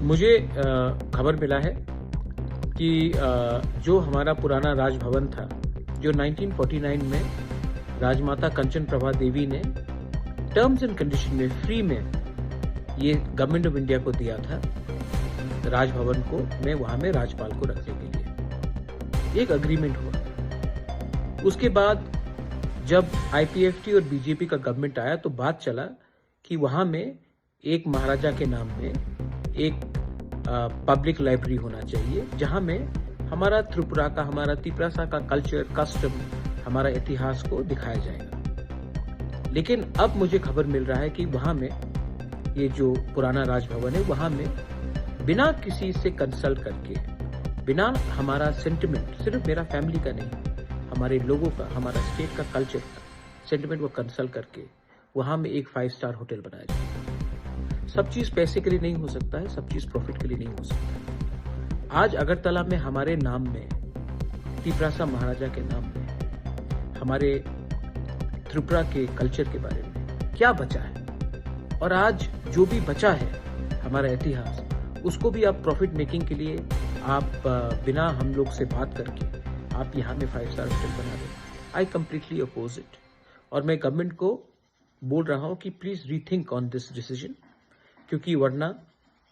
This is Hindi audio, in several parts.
मुझे खबर मिला है कि जो हमारा पुराना राजभवन था, जो 1949 में राजमाता कंचन प्रभा देवी ने टर्म्स एंड कंडीशन में फ्री में ये गवर्नमेंट ऑफ इंडिया को दिया था, राजभवन को मैं वहां में राज्यपाल को रखने के लिए एक अग्रीमेंट हुआ। उसके बाद जब आईपीएफटी और बीजेपी का गवर्नमेंट आया तो बात चला कि वहां में एक महाराजा के नाम में एक पब्लिक लाइब्रेरी होना चाहिए, जहां में हमारा त्रिपुरा का, हमारा तिपरासा का कल्चर, कस्टम, हमारा इतिहास को दिखाया जाएगा। लेकिन अब मुझे खबर मिल रहा है कि वहां में ये जो पुराना राजभवन है, वहां में बिना किसी से कंसल्ट करके, बिना हमारा सेंटिमेंट, सिर्फ मेरा फैमिली का नहीं, हमारे लोगों का, हमारा स्टेट का कल्चर का सेंटिमेंट को कंसल्ट करके वहां में एक 5 स्टार होटल बनाया जाए। सब चीज पैसे के लिए नहीं हो सकता है, सब चीज प्रॉफिट के लिए नहीं हो सकता है। आज अगरतला में हमारे नाम में, तिपरासा महाराजा के नाम में, हमारे त्रिपुरा के कल्चर के बारे में क्या बचा है, और आज जो भी बचा है हमारा इतिहास, उसको भी आप प्रॉफिट मेकिंग के लिए आप बिना हम लोग से बात करके आप यहाँ में 5 स्टार होटल बना रहे। आई कंप्लीटली अपोज इट, और मैं गवर्नमेंट को बोल रहा हूँ कि please rethink on this decision, क्योंकि वरना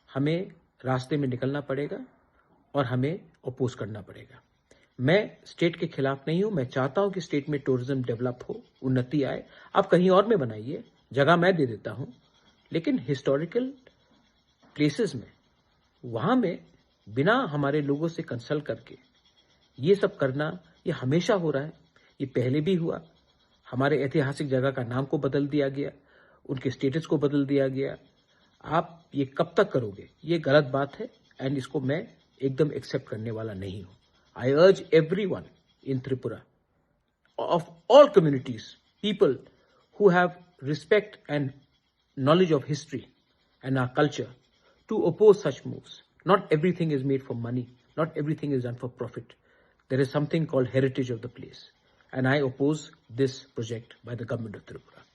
हमें रास्ते में निकलना पड़ेगा और हमें अपोज करना पड़ेगा। मैं स्टेट के खिलाफ नहीं हूं, मैं चाहता हूं कि स्टेट में टूरिज्म डेवलप हो, उन्नति आए। आप कहीं और में बनाइए, जगह मैं दे देता हूं, लेकिन हिस्टोरिकल प्लेसेस में, वहां में बिना हमारे लोगों से कंसल्ट करके ये सब करना, ये हमेशा हो रहा है। ये पहले भी हुआ, हमारे ऐतिहासिक जगह का नाम को बदल दिया गया, उनके स्टेटस को बदल दिया गया। आप ये कब तक करोगे? ये गलत बात है, एंड इसको मैं एकदम एक्सेप्ट करने वाला नहीं हूं। आई अर्ज everyone in Tripura, of all communities, people who have respect and knowledge of history and our culture, to oppose such moves. Not everything is made for money. Not everything is done for profit. There is something called heritage of the place. And I oppose this project by the government of Tripura.